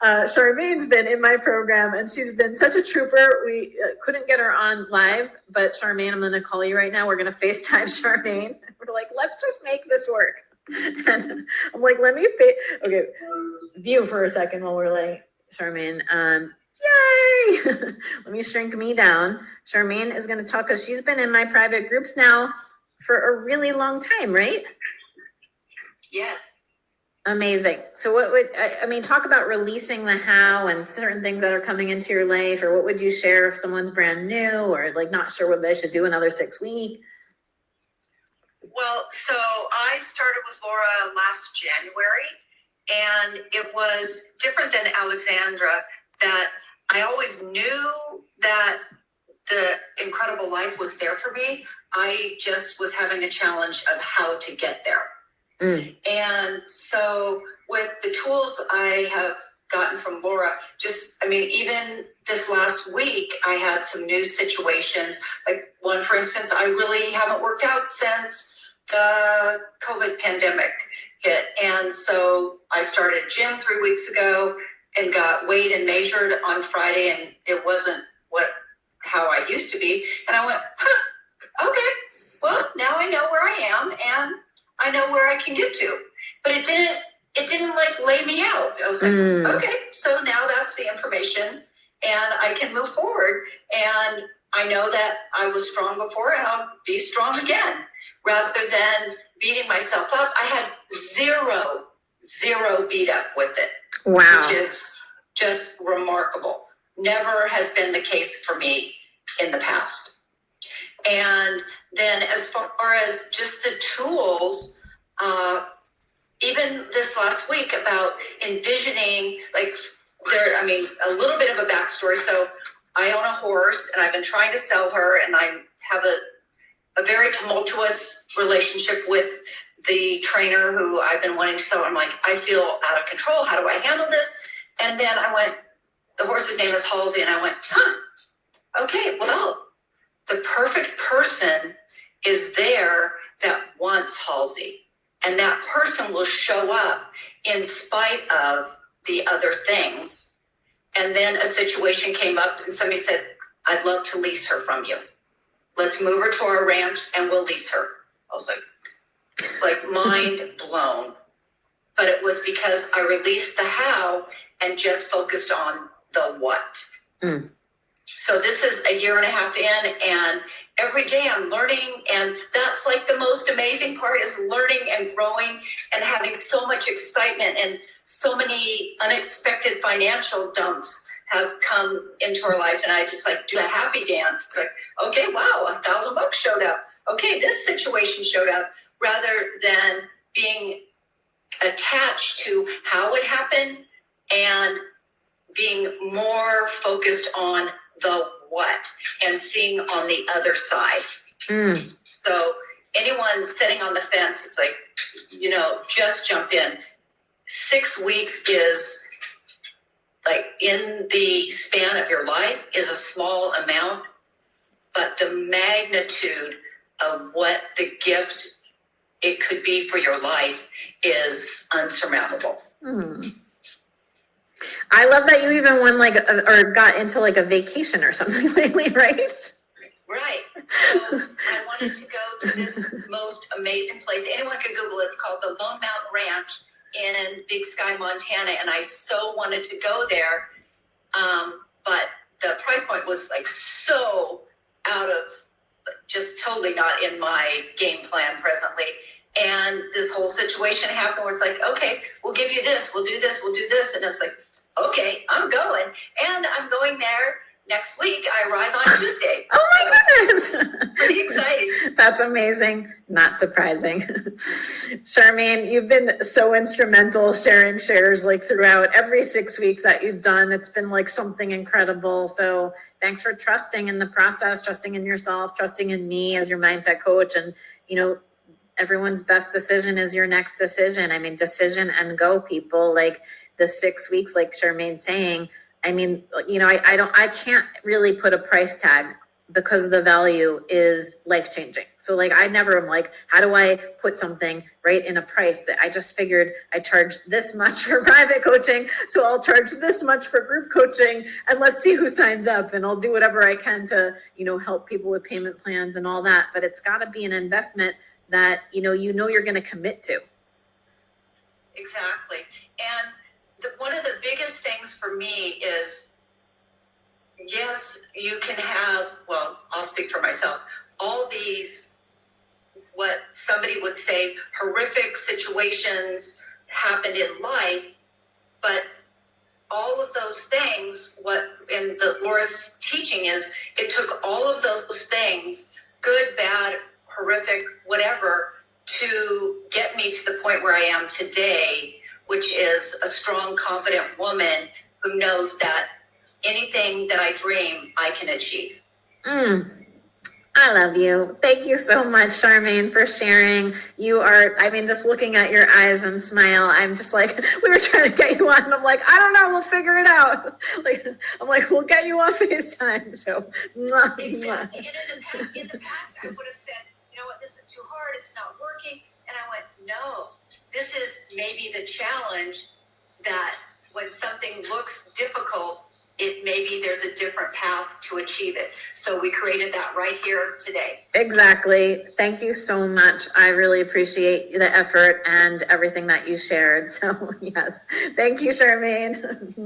Charmaine's been in my program and she's been such a trooper. We couldn't get her on live, but Charmaine, I'm going to call you right now. We're going to FaceTime Charmaine. We're like, let's just make this work. And I'm like, let me okay, view for a second while we're like, Charmaine, yay! Let me shrink me down. Charmaine is going to talk because she's been in my private groups now for a really long time, right? Yes. Amazing. So what would, I mean, talk about releasing the how and certain things that are coming into your life, or what would you share if someone's brand new or like not sure what they should do another 6 weeks? Well, so I started with Laura last January, and it was different than Alexandra, that I always knew that the incredible life was there for me. I just was having a challenge of how to get there. And so with the tools I have gotten from Laura, even this last week, I had some new situations. Like one, for instance, I really haven't worked out since the COVID pandemic hit. And so I started gym 3 weeks ago and got weighed and measured on Friday, and it wasn't how I used to be. And I went, okay, well, now I know where I am and I know where I can get to. But it didn't like lay me out. I was like, okay, so now that's the information and I can move forward. And I know that I was strong before and I'll be strong again. Rather than beating myself up, I had zero beat up with it. Wow. Which is just remarkable. Never has been the case for me in the past. And then as far as just the tools, even this last week about envisioning, a little bit of a backstory. So I own a horse and I've been trying to sell her, and I have a very tumultuous relationship with the trainer who I've been wanting to sell. I'm like, I feel out of control. How do I handle this? And then I went, the horse's name is Halsey, and I went, okay, well, the perfect person is there that wants Halsey. And that person will show up in spite of the other things. And then a situation came up and somebody said, I'd love to lease her from you. Let's move her to our ranch and we'll lease her. I was like mind blown. But it was because I released the how and just focused on the what. So this is a year and a half in, and every day I'm learning, and that's like the most amazing part, is learning and growing and having so much excitement, and so many unexpected financial dumps have come into our life. And I just like do a happy dance. It's like, okay, wow, $1,000 showed up. Okay, this situation showed up, rather than being attached to how it happened and being more focused on the what and seeing on the other side. So anyone sitting on the fence, it's like, just jump in. 6 weeks is like, in the span of your life, is a small amount, but the magnitude of what the gift it could be for your life is unsurmountable. I love that you even won or got into like a vacation or something lately, right? Right. So I wanted to go to this most amazing place. Anyone can Google it. It's called the Lone Mountain Ranch in Big Sky, Montana. And I so wanted to go there. But the price point was like so out of, just totally not in my game plan presently. And this whole situation happened where it's like, okay, we'll give you this, we'll do this, we'll do this. And it's like, okay, I'm going. And I'm going there next week. I arrive on Tuesday. Oh my goodness. Pretty exciting. That's amazing. Not surprising. Charmaine, you've been so instrumental sharing shares like throughout every 6 weeks that you've done. It's been like something incredible. So thanks for trusting in the process, trusting in yourself, trusting in me as your mindset coach. And, everyone's best decision is your next decision. I mean, decision and go, people. Like the 6 weeks, like Charmaine's saying, I mean, I can't really put a price tag because the value is life-changing. So like, I never am like, how do I put something right in a price that I just figured I charge this much for private coaching, so I'll charge this much for group coaching, and let's see who signs up, and I'll do whatever I can to, help people with payment plans and all that. But it's got to be an investment that, you're going to commit to. Exactly. And one of the biggest things for me is, yes, you can have, well, I'll speak for myself, all these, what somebody would say, horrific situations happened in life, but all of those things, what in the Laura's teaching is, it took all of those things, good, bad, horrific, whatever, to get me to the point where I am today, which is a strong, confident woman who knows that anything that I dream, I can achieve. I love you. Thank you so much, Charmaine, for sharing. You are, just looking at your eyes and smile, I'm just like, we were trying to get you on, and I'm like, I don't know, we'll figure it out. I'm like, we'll get you on FaceTime. So, Exactly. And in the past, I would have said, you know what, this is too hard, it's not working. And I went, no, this is maybe the challenge, that when something looks difficult, maybe there's a different path to achieve it. So we created that right here today. Exactly. Thank you so much. I really appreciate the effort and everything that you shared. So yes, thank you, Charmaine.